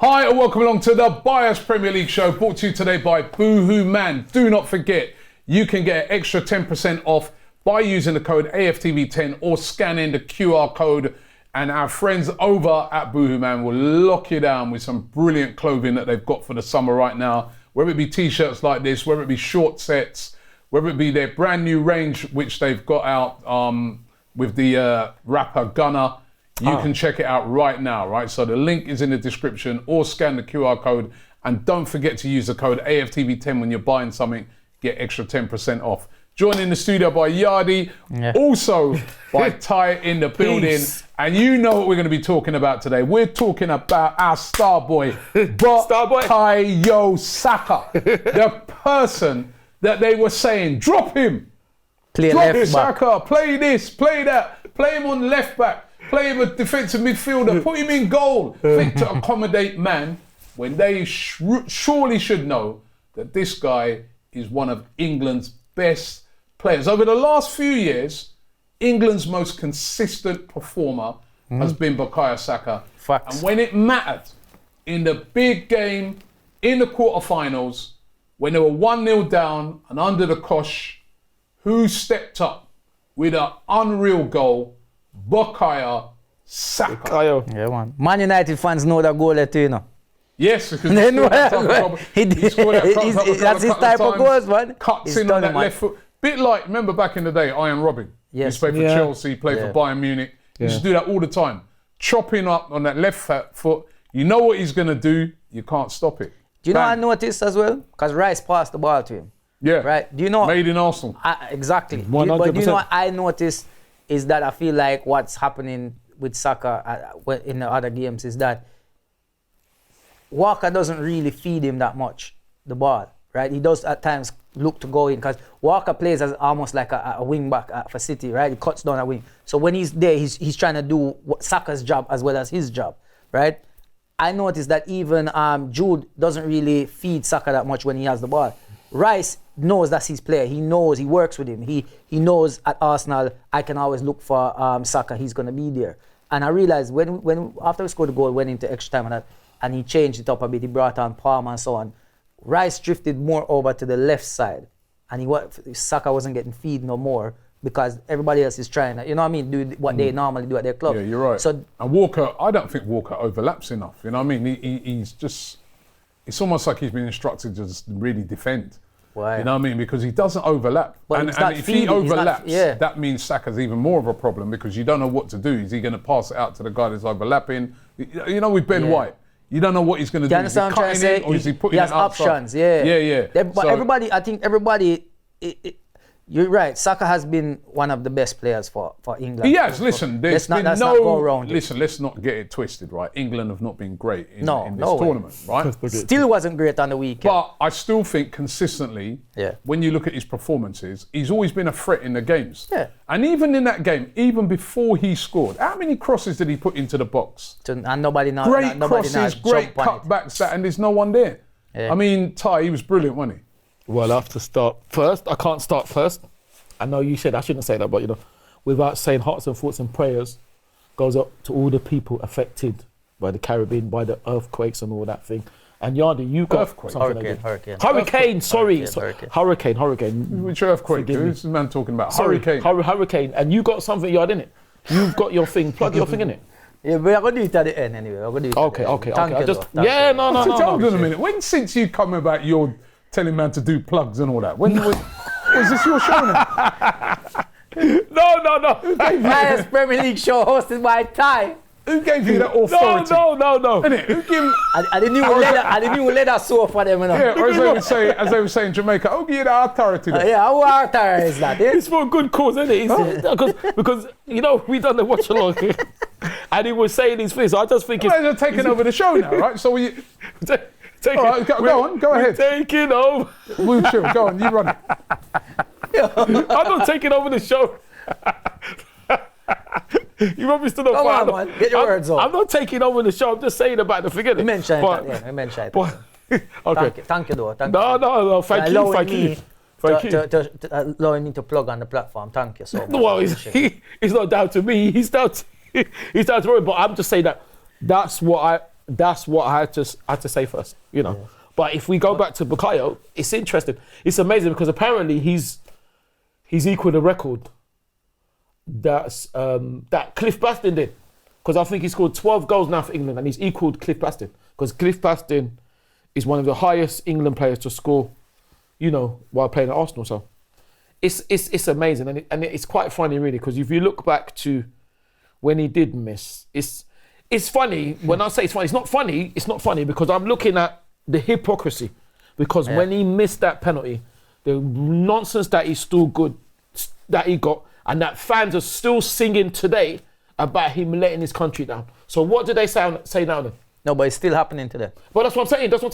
Hi and welcome along to the Bias Premier League show, brought to you today by Boohoo Man. Do not forget, you can get an extra 10% off by using the code AFTV10 or scanning the QR code, and our friends over at Boohoo Man will lock you down with some brilliant clothing that they've got for the summer right now, whether it be t-shirts like this, whether it be short sets, whether it be their brand new range which they've got out with the rapper Gunner. You can check it out right now, right? So the link is in the description, or scan the QR code. And don't forget to use the code AFTV10 when you're buying something, get extra 10% off. Joined in the studio by Yardi, also by Ty in the building. And you know what we're going to be talking about today. We're talking about our star boy, Bukayo Saka. The person that they were saying, drop him. Drop Saka, play this, play that, play him on left back. Play him a defensive midfielder, put him in goal. Think to accommodate man, when they surely should know that this guy is one of England's best players. Over the last few years, England's most consistent performer has been Bukayo Saka. Facts. And when it mattered, in the big game, in the quarterfinals, when they were 1-0 down and under the cosh, who stepped up with an unreal goal? Bukayo Saka. Yeah, man. Man United fans know that goal too, you know. Yes, because that's his type of goals, man. Cuts in on that left foot. Bit like, remember back in the day, Iron Robin. Yes. He played for Chelsea, played for Bayern Munich. He used to do that all the time. Chopping up on that left foot. You know what he's going to do. You can't stop it. Do you know what I noticed as well? Because Rice passed the ball to him. Yeah. Right? Do you know? Made in Arsenal. Exactly. 100%. But do you know what I noticed is that I feel like what's happening with Saka in the other games is that Walker doesn't really feed him that much, the ball, right? He does at times look to go in because Walker plays as almost like a wing back for City, right? He cuts down a wing. So when he's there, he's trying to do Saka's job as well as his job, right? I noticed that even Jude doesn't really feed Saka that much when he has the ball. Rice knows that's his player. He knows, he works with him. He knows at Arsenal, I can always look for Saka. He's going to be there. And I realized when after we scored the goal, went into extra time and he changed it up a bit. He brought on Palmer and so on. Rice drifted more over to the left side. And Saka wasn't getting feed no more because everybody else is trying to, you know what I mean, do what they normally do at their club. Yeah, you're right. So, and Walker, I don't think Walker overlaps enough. You know what I mean? He's just, it's almost like he's been instructed to just really defend. Why? You know what I mean? Because he doesn't overlap. But and if he overlaps, that means Saka's even more of a problem because you don't know what to do. Is he going to pass it out to the guy that's overlapping? You know, with Ben White, you don't know what he's going to do. Is he cutting in or is he putting it outside? He has options, yeah. But everybody, I think everybody, you're right. Saka has been one of the best players for England. He has. Listen, there's been not go around listen, let's not get it twisted, right? England have not been great in this tournament, right? Still wasn't great on the weekend. But I still think consistently, when you look at his performances, he's always been a threat in the games. Yeah. And even in that game, even before he scored, how many crosses did he put into the box? And nobody knows. Great crosses, great cutbacks, and there's no one there. Yeah. I mean, Ty, he was brilliant, wasn't he? Well, I have to start first. I can't start first. I know you said I shouldn't say that, but you know, without saying hearts and thoughts and prayers goes up to all the people affected by the Caribbean, by the earthquakes and all that thing. And Yardi, you got Hurricane. Hurricane. Which earthquake? This is man talking about hurricane. Hurricane. And you got something, Yard, innit? You've got your thing. Plug your thing in it. Yeah, we're going to do it at the end anyway. We're going to do it Okay. Hold on a minute. When since you come about your telling man to do plugs and all that? When is this your show now? No. Bias Premier League show hosted by Ty. Who gave you that authority? No. Innit? Who gave I didn't even let us soap for them, you know. Yeah, or as they would say in Jamaica, who gave you that authority? How authority is that? Yeah? It's for a good cause, isn't it? Because you know, we done the watch along and he was saying his things. So I just think they're taking over the show now, right? So we all right, go ahead. Taking over. We'll chill. Go on, you run it. I'm not taking over the show. You want me to know? Come on, man. Get your words on. I'm not taking over the show. I'm just saying about the figure. We mentioned it. Okay. Thank you, though. No. Thank you. To allowing me to plug on the platform. Thank you so much. Well, he's not down to me. He's down to Roy. But I'm just saying that's what That's what I had to say first, you know. Yeah. But if we go back to Bukayo, it's interesting. It's amazing because apparently he's equaled a record that Cliff Bastin did. Because I think he scored 12 goals now for England and he's equaled Cliff Bastin. Because Cliff Bastin is one of the highest England players to score, you know, while playing at Arsenal. So it's amazing. And it's quite funny, really, because if you look back to when he did miss, it's funny. When I say it's funny, it's not funny because I'm looking at the hypocrisy. Because when he missed that penalty, the nonsense that he's still good, that he got, and that fans are still singing today about him letting his country down. So what do they say now then? No, but it's still happening today. But that's what I'm saying. Because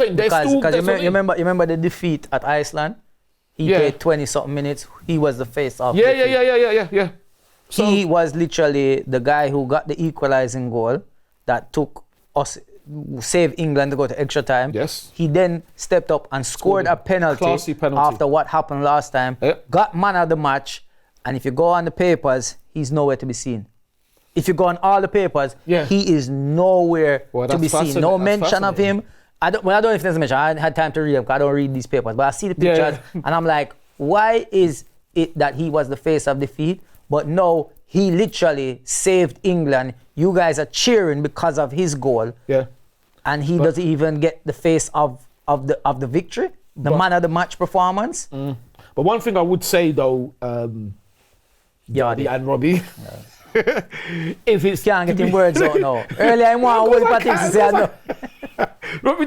you remember the defeat at Iceland? He played 20-something minutes. He was the face of Yeah. So he was literally the guy who got the equalizing goal that took us, saved England to go to extra time. Yes. He then stepped up and scored a penalty, classy penalty after what happened last time. Got man of the match. And if you go on the papers, he's nowhere to be seen. If you go on all the papers, he is nowhere to be seen. No mention of him. I don't know if there's a mention. I hadn't had time to read them because I don't read these papers. But I see the pictures and I'm like, why is it that he was the face of defeat? But no, he literally saved England. You guys are cheering because of his goal. Yeah. And he doesn't even get the face of the victory, the man of the match performance. But one thing I would say though, and Robbie. If it's can't get him words out now. Earlier I want all things to say no. Robbie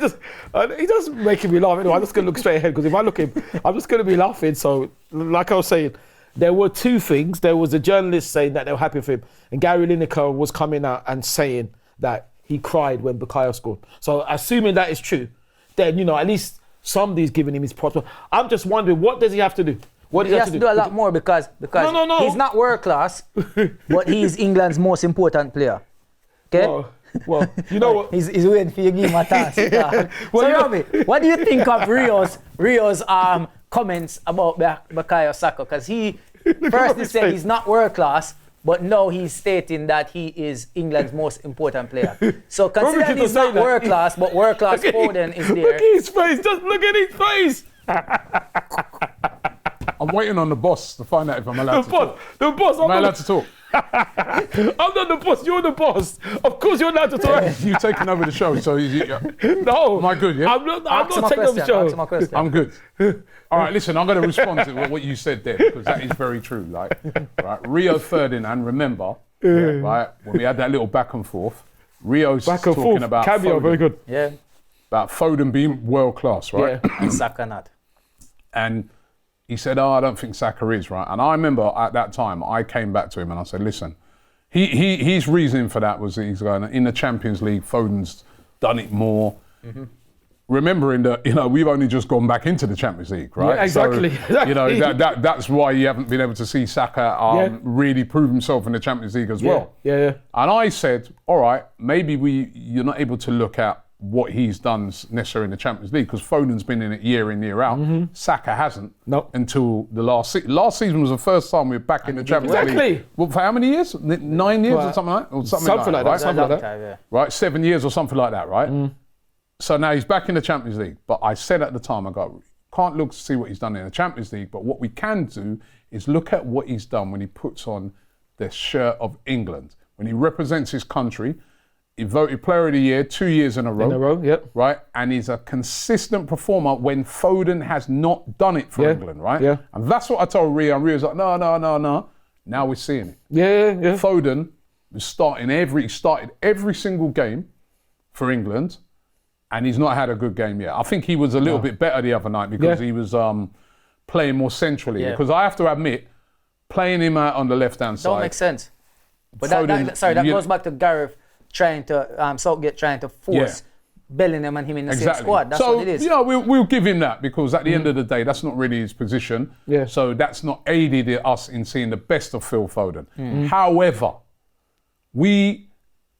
he doesn't make me laugh anyway. I'm just gonna look straight ahead because if I look at him, I'm just gonna be laughing. So like I was saying, there were two things. There was a journalist saying that they were happy for him, and Gary Lineker was coming out and saying that he cried when Bukayo scored. So assuming that is true, then you know at least somebody's giving him his props. I'm just wondering, what does he have to do? What he has to do a lot more because no. He's not world class, but he's England's most important player. Okay? Well, you know what? He's waiting for you to give him a task. So Robbie, what do you think of Rio's comments about Bukayo Saka? Because he said he's not world class, but now he's stating that he is England's most important player. So considering he's not world class, but world class Foden is there. Look at his face. Just look at his face. I'm waiting on the boss to find out if I'm allowed to talk. The boss. Am I allowed to talk? I'm not the boss. You're the boss. Of course you're allowed to talk. You're taking over the show, so no. Am I good? Yeah. I'm not taking over the show. I'm good. All right, listen. I'm going to respond to what you said there because that is very true. Like, right, Rio Ferdinand. Remember, right, when we had that little back and forth, Rio's talking about Cameo, Foden, very good. Yeah. About Foden being world class, right? Yeah. And Saka not. And he said, I don't think Saka is, right? And I remember at that time, I came back to him and I said, listen, his reasoning for that was that he's going, in the Champions League, Foden's done it more. Mm-hmm. Remembering that, you know, we've only just gone back into the Champions League, right? Yeah, exactly. So, you know, that's why you haven't been able to see Saka really prove himself in the Champions League as well. Yeah. And I said, all right, maybe you're not able to look at what he's done necessarily in the Champions League because Foden's been in it year in, year out. Mm-hmm. Saka hasn't until the last season. Last season was the first time we were back in the Champions League. Well, for how many years? 9 years or something like that? Or something like that. Something like that. Right, 7 years or something like that, right? So now he's back in the Champions League. But I said at the time, I go, can't look to see what he's done in the Champions League, but what we can do is look at what he's done when he puts on the shirt of England. When he represents his country. He voted Player of the Year 2 years in a row. Yep. Right? And he's a consistent performer when Foden has not done it for England, right? Yeah. And that's what I told Rio. And Rio's like, no. Now we're seeing it. Yeah. Foden was started every single game for England, and he's not had a good game yet. I think he was a little bit better the other night because he was playing more centrally. Yeah. Because I have to admit, playing him out on the left-hand side... Don't make sense. But that goes back to Gareth Southgate trying to force Bellingham and him in the same squad. That's what it is. So, we'll give him that because at the end of the day, that's not really his position. Yeah. So that's not aided us in seeing the best of Phil Foden. However, we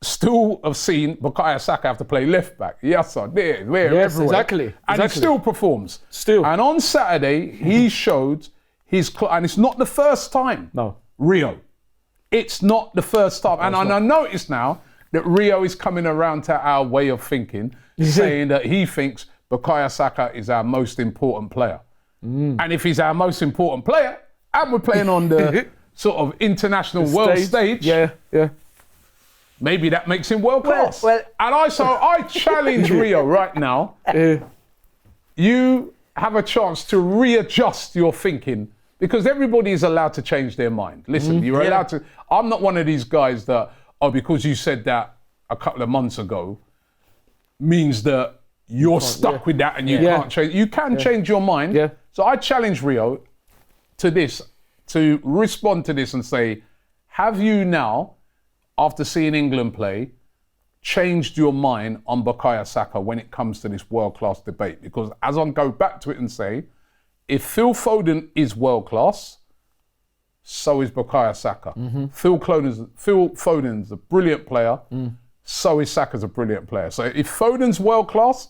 still have seen Bukayo Saka have to play left back. Yes, sir. We're everywhere. Exactly. And he still performs. Still. And on Saturday, he showed and it's not the first time. No. Rio. It's not the first time. And I notice now, that Rio is coming around to our way of thinking, saying that he thinks Bukayo Saka is our most important player. And if he's our most important player, and we're playing on the sort of international world stage, maybe that makes him world class. Well, and I challenge Rio right now. You have a chance to readjust your thinking, because everybody is allowed to change their mind. Listen, you're allowed to. I'm not one of these guys that, because you said that a couple of months ago, means that you're stuck with that and you can't change. You can change your mind. Yeah. So I challenge Rio to respond to this and say, have you now, after seeing England play, changed your mind on Bukayo Saka when it comes to this world-class debate? Because as I go back to it and say, if Phil Foden is world-class, so is Bukayo Saka. Phil Foden's a brilliant player, so is Saka's a brilliant player. So if Foden's world-class,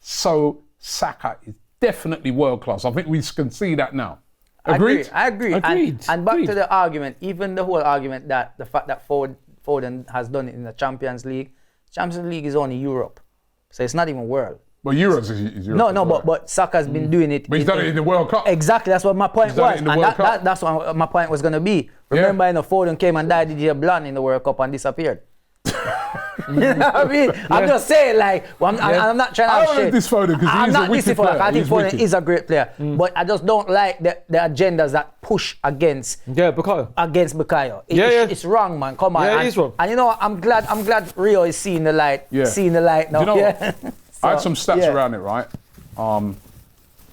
so Saka is definitely world-class. I think we can see that now. Agreed? I agree. Agreed. And back to the argument, even the whole argument that the fact that Foden has done it in the Champions League. Champions League is only Europe, so it's not even world. Well, Euros is Europe. No, but Saka's been doing it. But he's done it in the World Cup. Exactly, that's what my point was. And that's what my point was going to be. Remember, Foden came and died Didier Blanc in the World Cup and disappeared. You know what I mean? I'm just saying, like, I'm not trying to I don't know this Foden because he's a wicked player. I think Foden is a great player, but I just don't like the agendas that push against Bukayo. It's wrong, man. Come on. Yeah, it is wrong. And you know, I'm glad Rio is seeing the light. Seeing the light now. Do you know what? I had some stats around it, right?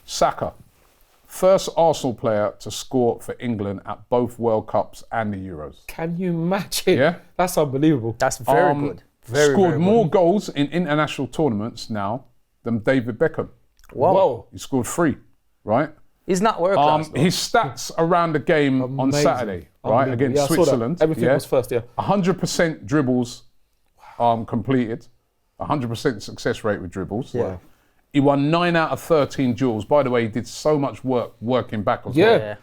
Saka, first Arsenal player to score for England at both World Cups and the Euros. Can you match it? Yeah. That's unbelievable. That's very good. Scored more goals in international tournaments now than David Beckham. Whoa. He scored 3, right? He's not world class. His stats around the game on Saturday, right, against Switzerland. Everything was first, 100% dribbles completed, 100% success rate with dribbles. Yeah. He won 9 out of 13 duels. By the way, he did so much work working back as well. Yeah.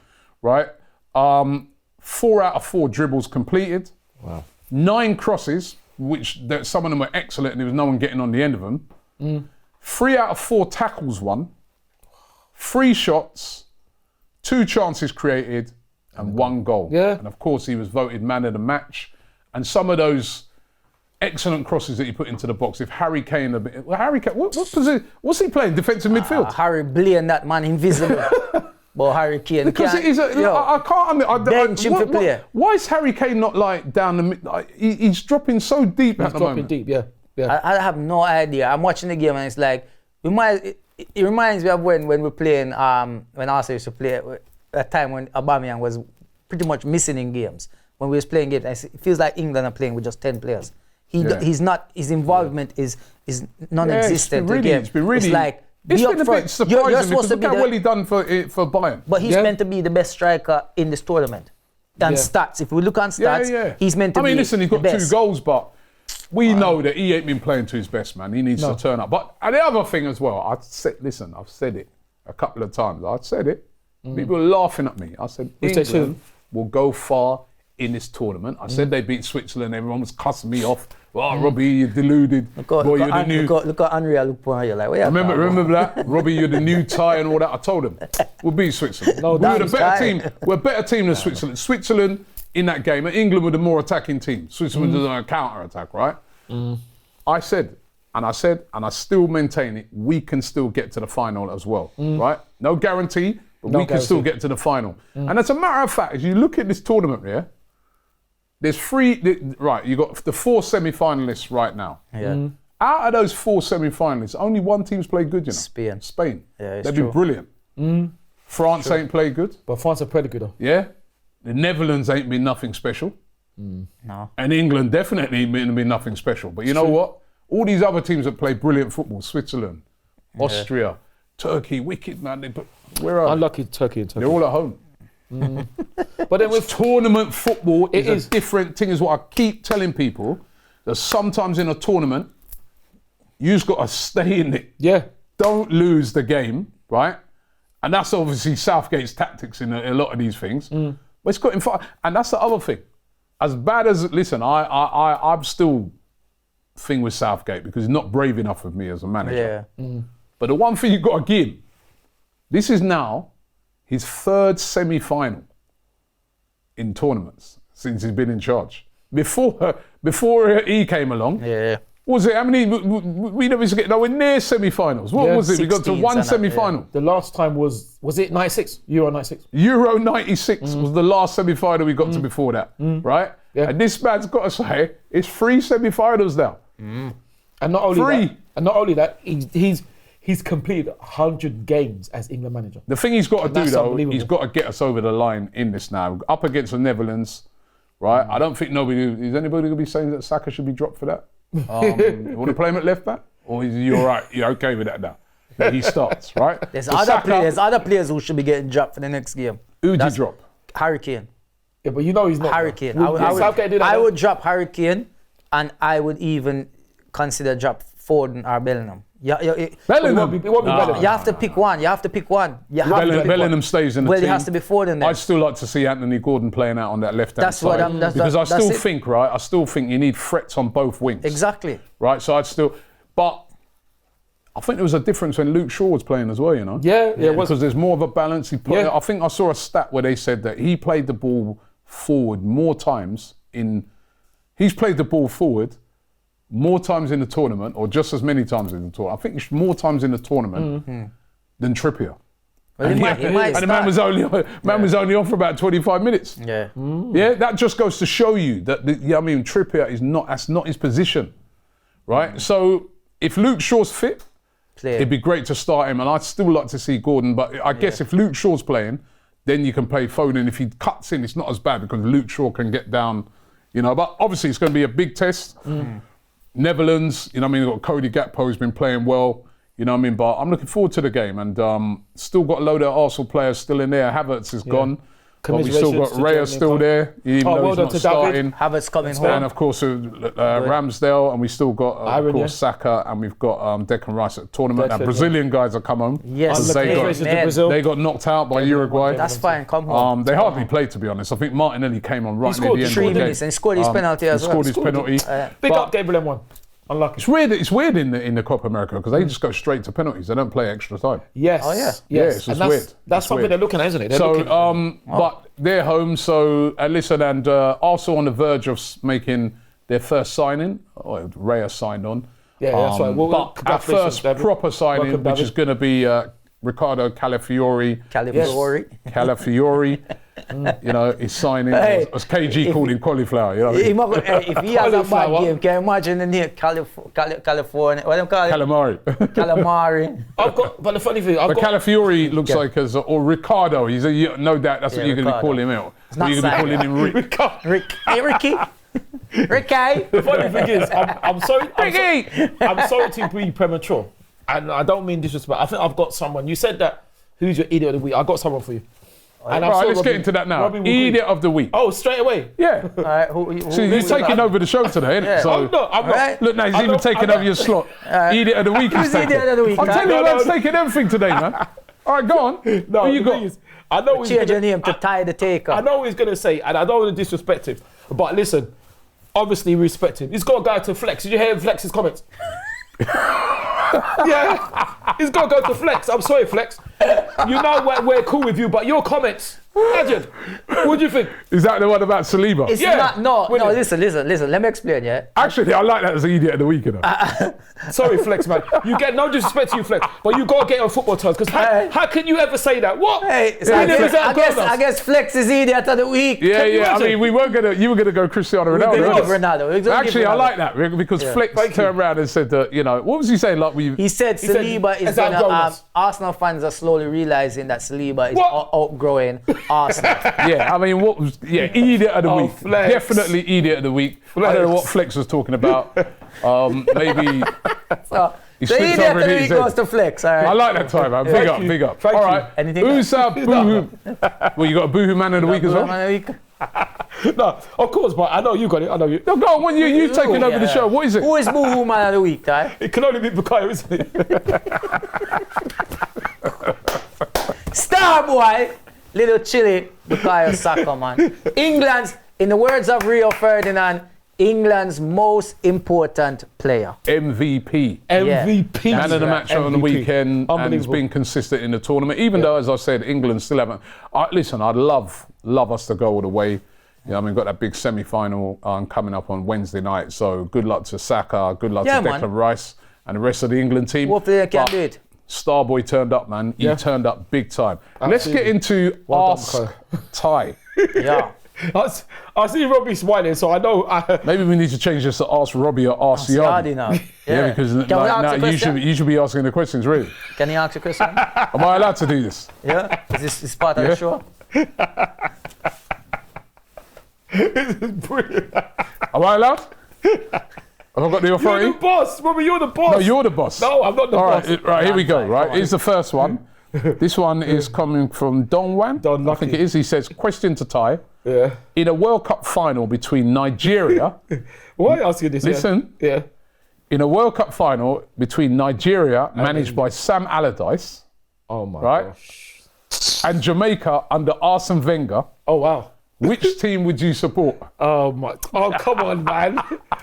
Right? 4 out of 4 dribbles completed. Wow. 9 crosses, which some of them were excellent and there was no one getting on the end of them. 3 out of 4 tackles won. 3 shots, 2 chances created, and 1 goal. Yeah. And of course, he was voted man of the match. And some of those excellent crosses that he put into the box. If Harry Kane, what position? What's he playing? Defensive midfield. Harry Blaine, that man, invisible. But Harry Kane, because I can't. Bench him for player. Why is Harry Kane not like down the mid? He's dropping so deep at the moment. He's dropping deep, yeah. I have no idea. I'm watching the game and it's like it reminds me of when we're playing. When Arsenal used to play a time when Aubameyang was pretty much missing in games. When we was playing games, it feels like England are playing with just 10 players. He's not. His involvement is non-existent. It's been really. It's like. It's been a bit surprising because look how well he done for Bayern. But he's meant to be the best striker in this tournament. And stats, if we look on stats, he's meant to be listen, he's got the 2 best. goals, but we know that he ain't been playing to his best, man. He needs to turn up. But the other thing as well, I've said it a couple of times. I said it. People were laughing at me. I said, England will go far in this tournament. I said they beat Switzerland. Everyone was cussing me off. Well, Robbie, you're deluded. Look at Andrea look for you like, remember that? Robbie, you're the new tie and all that. I told him, we'll beat Switzerland. We're a better team. We're a better team than Switzerland. Switzerland in that game, and England were the more attacking team. Switzerland was on a counter-attack, right? I said, and I still maintain it, we can still get to the final as well, right? No guarantee, but we can still get to the final. And as a matter of fact, as you look at this tournament here, there's 3, right, you got the 4 semi-finalists right now. Yeah. Out of those 4 semi-finalists, only one team's played good, you know. Spain. Yeah, They've been brilliant. France ain't played good. But France are pretty good though. Yeah. The Netherlands ain't been nothing special. No. And England definitely ain't been nothing special. But you know what? All these other teams that play brilliant football, Switzerland, Austria, Turkey, wicked, man. Where are Unlucky Turkey and Turkey. They're all at home. But then with tournament football, it is a different thing, is what I keep telling people, that sometimes in a tournament, you just got to stay in it. Yeah. Don't lose the game, right? And that's obviously Southgate's tactics in a lot of these things. But it's got him far. And that's the other thing. As bad as, listen, I'm still thing with Southgate because he's not brave enough of me as a manager. Yeah. But the one thing you've got to give him, this is now his third semi-final in tournaments since he's been in charge. Before he came along, Yeah. what was it? How many? We never used to get nowhere near semi-finals. What was it? We got to 16s one and that, semi-final. The last time was it 96? Euro 96? Euro 96 was the last semi-final we got to before that, right? Yeah. And this man's got to say, it's 3 semi-finals now. And not only that, he's completed 100 games as England manager. The thing he's got to do, that's though, unbelievable. he's got to get us over the line in this now. Up against the Netherlands, right? I don't think is anybody going to be saying that Saka should be dropped for that? You want to play him at left back? Or is you all right? You're okay with that now? That he starts, right? There's But Saka, other players who should be getting dropped for the next game. Who'd you drop? Harry Kane. Yeah, but you know he's not. Harry Kane. Southgate do that, I though. would drop Harry Kane, and I would even consider drop Foden or Bellingham. Bellingham. It won't be Bellingham. You have to pick one. You have to pick one. You have to pick one. Bellingham stays in the Well, team. it has to be Foden then. I'd still like to see Anthony Gordon playing out on that left-hand That's what side. I'm- because I that's still it. think, right, I still think you need threats on both wings. Exactly. Right, so but I think there was a difference when Luke Shaw was playing as well, you know? Yeah, it was. Because there's more of a balance. Yeah. I think I saw a stat where they said that he played the ball forward more times he's played the ball forward more times in the tournament, or just as many times in the tournament. I think it's more times in the tournament than Trippier. Well, he might And the man was only on for about 25 minutes. Yeah. Yeah, that just goes to show you that Trippier that's not his position, right? So if Luke Shaw's fit, it'd be great to start him, and I'd still like to see Gordon. But I guess if Luke Shaw's playing, then you can play Foden. If he cuts in, it's not as bad because Luke Shaw can get down, you know. But obviously, it's going to be a big test. Netherlands, you know, what I mean, got Cody Gakpo who's been playing well, you know, what I mean. But I'm looking forward to the game, and still got a load of Arsenal players still in there. Havertz is gone. But we still got Raya still there, even though he's not starting. Havertz coming And home. of course, Ramsdale, and we still got, Iron, of course, Saka, and we've got Declan Rice at the tournament. Now, Declan, Brazilian guys are come home. Yes, They got knocked out by Uruguay. That's fine. Come home. They hardly played, to be honest. I think Martinelli came on right near scored the end 3 of the game. minutes and scored his penalty as well. Scored his penalty. Big But up Gabriel M1. Unlucky. It's weird in the Copa America because they just go straight to penalties. They don't play extra time. Yes. Oh, yeah. Yes. Yeah, it's And weird. That's It's something weird. they're looking at, isn't it? They're So, looking- but they're home. So, listen, and also on the verge of making their first signing. Oh, Raya signed on. Yeah, that's right. Well, but our congratulations, first David. proper signing, Welcome, which David. is going to be Ricardo Calafiori. Calafiori, you know, is signing, Hey, as KG called him, cauliflower. You know what I mean? If he has a bad Cauliflower. game, can you imagine the name California? What do you call it? Calamari. Calamari. But the funny thing, I've But got. Calafiori looks like or Ricardo. He's no doubt that's what you're going to be Ricardo. calling him out. not You're going to be calling him Rick. Ricky. Ricky. The funny thing is, I'm sorry. Ricky! I'm sorry to be premature, and I don't mean disrespect. I think I've got someone. You said that. Who's your idiot of the week? I got someone for you. And I'm Right, sure let's Robbie- get into that now. Robbie will agree. Idiot of the week. Oh, straight away. Yeah. All right, who So you're taking over the show today, innit? Yeah. So, I'm not. Right. look, now he's I'm even not- taking I'm over not- your slot. Idiot of the week Who's he's taking. idiot of the week? I'm telling you, No, man's no. taking everything today, man. All right, go on. No, Who you the got? thing is, I know he's Change your gonna, name to Ty the Taker. I know what he's going to say, and I don't want to disrespect him. But listen, obviously respect him. He's got a guy to flex. Did you hear him flex his comments? Yeah, he's got to go to Flex. I'm sorry, Flex. You know we're cool with you, but your comments, imagine. What do you think? Is that the one about Saliba? It's Yeah. not, no, Wait a minute. listen. Let me explain, yeah? Actually, I like that as the idiot of the week, you know. Sorry, Flex, man. You get no disrespect to you, Flex, but you got to get on football terms. Because how can you ever say that? What? Hey, so He I, never guess, said I, guess, Ronaldo. I guess Flex is idiot of the week. Yeah, you yeah. I imagine? mean, you were gonna go Cristiano We're Ronaldo. gonna weren't give you? Ronaldo. We're gonna Actually, give I Ronaldo. like that because Flex Thank you. turned around and said that, you know, what was he saying? Like He said said Saliba is it's gonna. outgrown us. Arsenal fans are slowly realizing that Saliba is What? outgrowing Arsenal. yeah. I mean, what was idiot of the Oh, week? Flex. Definitely idiot of the week. I don't know what Flex was talking about. Maybe So he the slipped idiot over of the his week head. goes to Flex. All right. I like that time, man. Big up, you. big up. Thank All you. right. Anything Who's Boohoo? Well, you got a Boohoo man of the week as well? Man of the week. No, of course, but I know you got it. I know you. No, go on. When you've taken over the show. What is it? Who is Boohoo man of the week, Ty? It can only be Bukayo, isn't it? Star boy, little chilly, Bukayo Saka, man. England's, in the words of Rio Ferdinand, England's most important player. MVP. MVP. Man of the match on the MVP. weekend, and has Unbelievable. been consistent in the tournament. Even though, as I said, England still haven't. Listen, I'd love us to go all the way. You know, I mean, got that big semi-final coming up on Wednesday night. So good luck to Saka. Good luck to Declan Rice and the rest of the England team. Hopefully they can do it. Starboy turned up, man. He turned up big time. Absolutely. Let's get into Ask Ty. Yeah. I see Robbie smiling, so I know. Maybe we need to change this to Ask Robbie or Ask Yardi. Now. Yeah, because Can we ask now a question? you should be asking the questions, really. Can you ask a question? Am I allowed to do this? Yeah. Is this part of the show? Brilliant. Am I allowed? Have I got the authority? You're the boss, Robbie. You're the boss. No, you're the boss. No, I'm not the All boss. right, here we go. Right, here's the first one. This one is coming from Don Wan. Don I think Lucky. it is. He says, question to Ty. Yeah. In a World Cup final between Nigeria, Why are you asking this? listen, Yeah. in a World Cup final between Nigeria, managed by Sam Allardyce, Oh my Right. gosh. and Jamaica under Arsene Wenger, Oh wow. which team would you support? Oh my. Oh come on, man.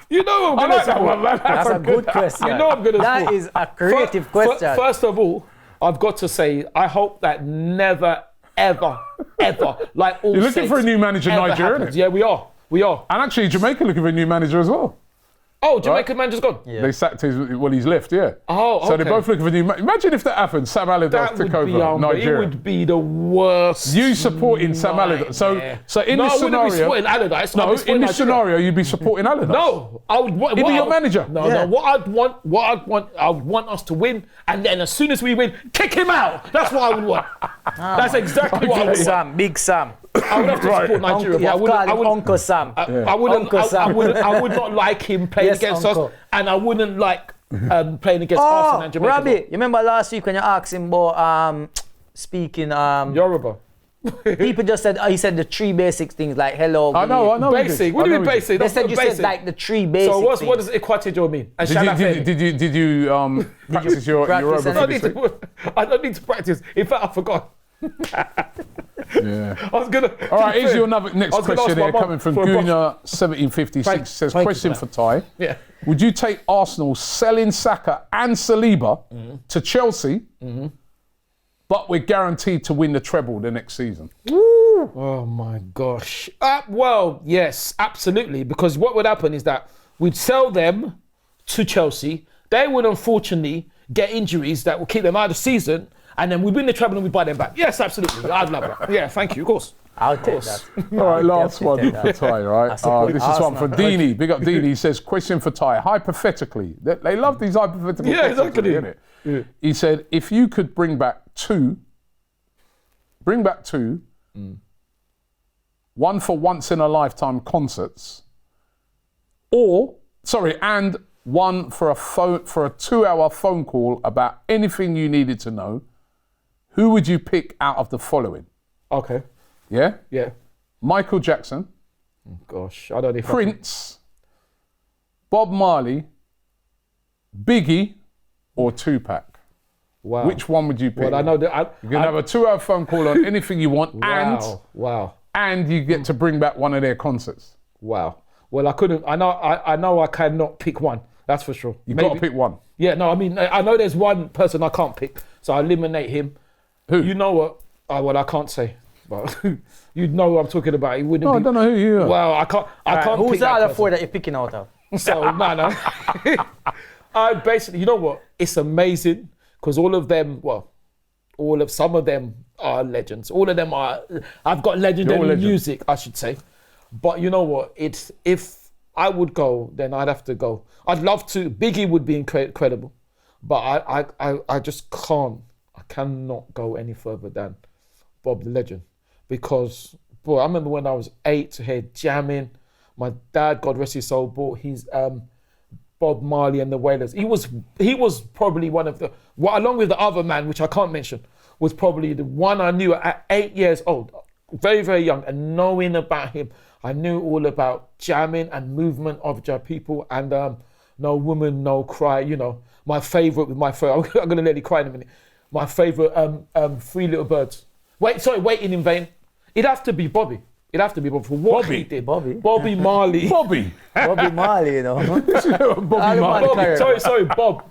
You know I'm gonna like that support. one, man. That's a good question. You know I'm gonna That support. is a creative question. First of all, I've got to say, I hope that never, ever, ever, like all You're looking for a new manager in ever Nigeria, happens. innit? Yeah, we are. We are. And actually, Jamaica looking for a new manager as well. Oh, Jamaican manager's gone. They sacked he's left, yeah. Oh, So they're okay. both looking for new. Imagine if that happened. Sam Allardyce That took would be over Nigeria. It would be the worst. You supporting Sam Allardyce. nightmare. So in No, this I wouldn't be scenario, supporting Allardyce. I'd no, be supporting in this Nigeria. scenario, you'd be supporting Allardyce. No, I would. He'd be your manager. No, Yeah. no. What I'd want us to win, and then as soon as we win, kick him out. That's what I would want. That's exactly what I would want. Sam, Big Sam. I would have to support Nigeria, You have but called him Uncle Sam. I wouldn't. Uncle Sam. I would not like him playing Yes, against Uncle. us, and I wouldn't like playing against Arsenal Oh, and Jamaica. Robbie, you remember last week when you asked him about speaking? Yoruba. People just said he said the three basic things like hello. I know. we did. Basic. What do I you mean know we did. basic? They That's said not you basic. said like the three basic So things. what does Equatorial mean? And Shala Femi? Did you practice your practice Yoruba any- for this week? I don't need to practice. In fact, I forgot. Yeah. I was gonna. All right, here's your next I was gonna question ask my here mum coming from for a brush. Guna 1756. Thank- Says thank you question for for Ty. Yeah. Would you take Arsenal selling Saka and Saliba to Chelsea, but we're guaranteed to win the treble the next season? Oh my gosh. Well, yes, absolutely. Because what would happen is that we'd sell them to Chelsea. They would unfortunately get injuries that will keep them out of the season, and then we win the treble and we buy them back. Yes, absolutely. I'd love that. Yeah, thank you. Of course. I'll take that. All right, last one definitely for Ty, right? support This is one Arsenal. for Dini. Big up Dini. He says, question for Ty. Hypothetically, they love these hypothetical Yeah, questions, exactly. innit? Yeah. He said, if you could bring back two, one for once in a lifetime concerts, and one for a 2-hour phone call about anything you needed to know, who would you pick out of the following? Okay. Yeah? Yeah. Michael Jackson, Gosh, I don't know if Prince, Bob Marley, Biggie, or Tupac? Wow. Which one would you pick? Well, I know that. You can have a 2-hour phone call on anything you want, Wow. and you get to bring back one of their concerts. Wow. Well, I couldn't. I know. I cannot pick one. That's for sure. You've got to pick one. Yeah. No. I mean, I know there's one person I can't pick, so I eliminate him. Who? You know what? Well, I can't say, but you know what I'm talking about. He wouldn't. No, be, I don't know who you are. Well, I can't. I can't. Who's pick the that other person. four that you're picking out of? So no. I basically, you know what? It's amazing because all of some of them are legends. All of them are. I've got legendary legends. music, I should say. But you know what? It's if I would go, then I'd have to go. I'd love to. Biggie would be incredible, but I just can't. I cannot go any further than Bob the Legend because, boy, I remember when I was 8 here jamming. My dad, God rest his soul, bought his Bob Marley and the Wailers. He was probably one of the, along with the other man, which I can't mention, was probably the one I knew at 8 years old, very, very young, and knowing about him, I knew all about jamming and movement of people and No Woman, No Cry, you know. My favourite I'm going to let you cry in a minute. My favourite, Three Little Birds. Waiting in Vain. It'd have to be Bobby. It'd have to be Bobby for what Bobby. he did. Bobby Marley. Bobby. Bobby Marley, you know. Bobby Marley. Sorry, Bob,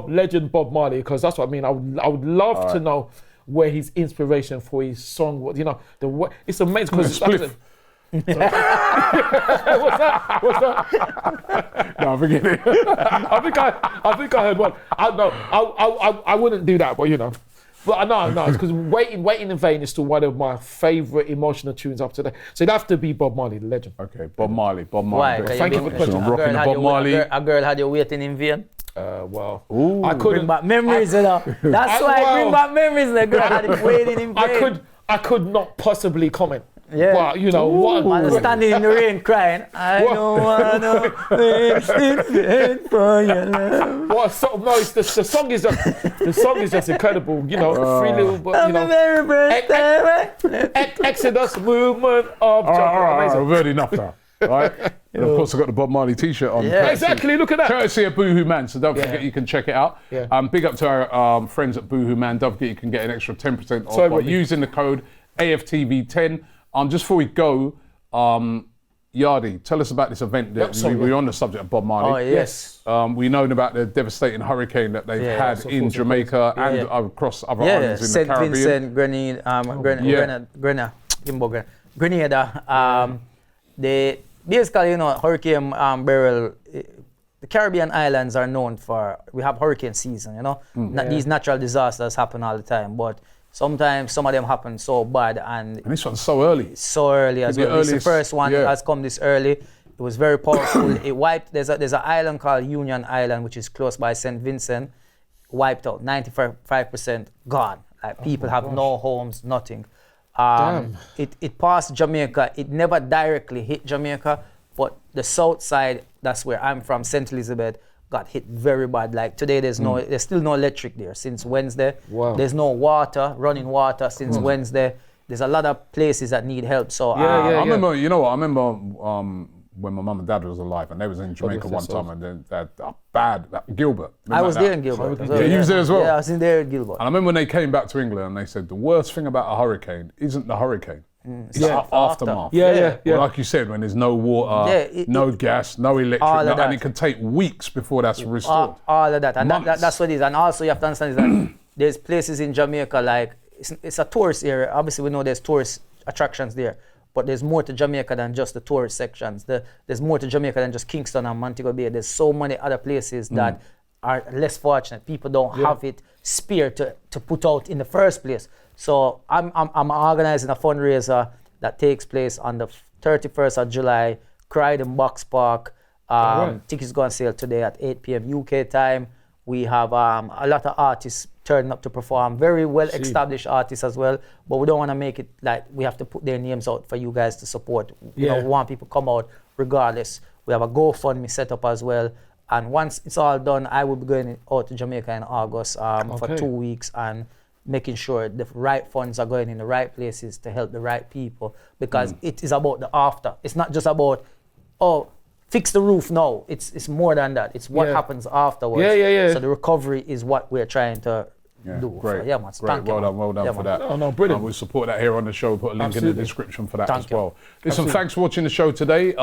legend Bob Marley, because that's what I mean. I would love to know where his inspiration for his song was. You know, it's amazing because Spliff. What's that? No, forget it. I think I heard one. I wouldn't do that, but you know. But no, because Waiting in Vain is still one of my favourite emotional tunes up to date. So it'd have to be Bob Marley, the legend. Okay, Bob Marley. Why? Thank you for the question. I'm rocking the Bob Marley. A girl had you waiting in vain. Well, Ooh. I couldn't. Bring back memories, you know. That's why I bring back memories. The girl had him waiting in vain. I could not possibly comment. Yeah. But you know what? Man standing in the rain crying. I don't wanna wait in vain for your love. What a song? No, the song is just incredible. You know, free little, you know, Exodus movement of I've heard enough now. Right? And of course, I got the Bob Marley T-shirt on. Yeah. Exactly. Look at that. Courtesy of Boohoo Man, so don't forget you can check it out. Yeah. Big up to our friends at Boohoo Man. Don't forget you can get an extra 10% off by Bobby. using the code AFTV10. Just before we go, Yardi, tell us about this event that we're on the subject of Bob Marley. Oh, yes. We know about the devastating hurricane that they've had in Jamaica and across other islands in the Caribbean. St. Vincent, Grenada. They basically, you know, Hurricane Beryl. The Caribbean islands are known for, we have hurricane season, you know. These natural disasters happen all the time, but sometimes some of them happen so bad and this one's so early. So early as well. This is the first one has come this early. It was very powerful. It wiped, there's an island called Union Island, which is close by St. Vincent, wiped out, 95% gone. Like people have no homes, nothing. It passed Jamaica. It never directly hit Jamaica, but the south side, that's where I'm from, St. Elizabeth, got hit very bad. Like today, there's still no electric there since Wednesday. Wow. There's no running water since Wednesday. There's a lot of places that need help. So I remember, you know what? I remember when my mum and dad was alive, and they was in Jamaica one time, and that Gilbert. I was there in Gilbert. Yeah, you was there as well. Yeah, I was in there in Gilbert. And I remember when they came back to England, and they said the worst thing about a hurricane isn't the hurricane. It's the aftermath. Yeah. Well, like you said, when there's no water, no gas, no electric, and it can take weeks before that's restored. All of that, and that's what it is. And also you have to understand is that there's places in Jamaica, like, it's a tourist area. Obviously we know there's tourist attractions there, but there's more to Jamaica than just the tourist sections. There's more to Jamaica than just Kingston and Montego Bay. There's so many other places that are less fortunate. People don't have it spare to put out in the first place. So I'm organizing a fundraiser that takes place on the 31st of July, Croydon Box Park. Tickets go on sale today at 8 p.m. UK time. We have a lot of artists turning up to perform, very well-established artists as well, but we don't want to make it like we have to put their names out for you guys to support. You know, we want people to come out regardless. We have a GoFundMe set up as well. And once it's all done, I will be going out to Jamaica in August for 2 weeks and making sure the right funds are going in the right places to help the right people, because it is about the after. It's not just about, fix the roof now. It's more than that. It's what happens afterwards. Yeah. So the recovery is what we're trying to do. Great. So, man. Great. Well done for that. Oh, no, brilliant. We'll support that here on the show. Put a link in the description for that as well. Listen, Absolutely. thanks for watching the show today.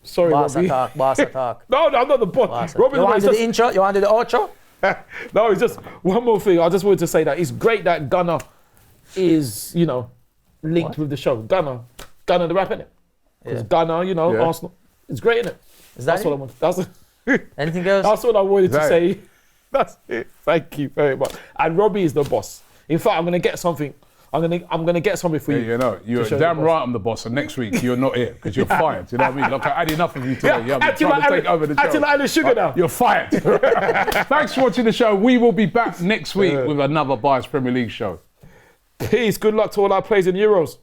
Sorry, Robbie. Boss talk. No, I'm not the boss. You want to do the intro? You want to do the outro? No, it's just one more thing. I just wanted to say that it's great that Gunner is, you know, linked with the show. Gunner the rap, innit? Because Gunner, you know, Arsenal. It's great, innit? That's what I want. Anything else? That's what I wanted to say. That's it. Thank you very much. And Robbie is the boss. In fact, I'm gonna get something. I'm gonna get something for you. You know, you're damn right I'm the boss, and next week you're not here because you're fired. You know what I mean? Look, I had enough of you today. I'm trying to take over the show. Acting like Alan Sugar now. You're fired. Thanks for watching the show. We will be back next week with another Bias Premier League show. Peace. Good luck to all our players in Euros.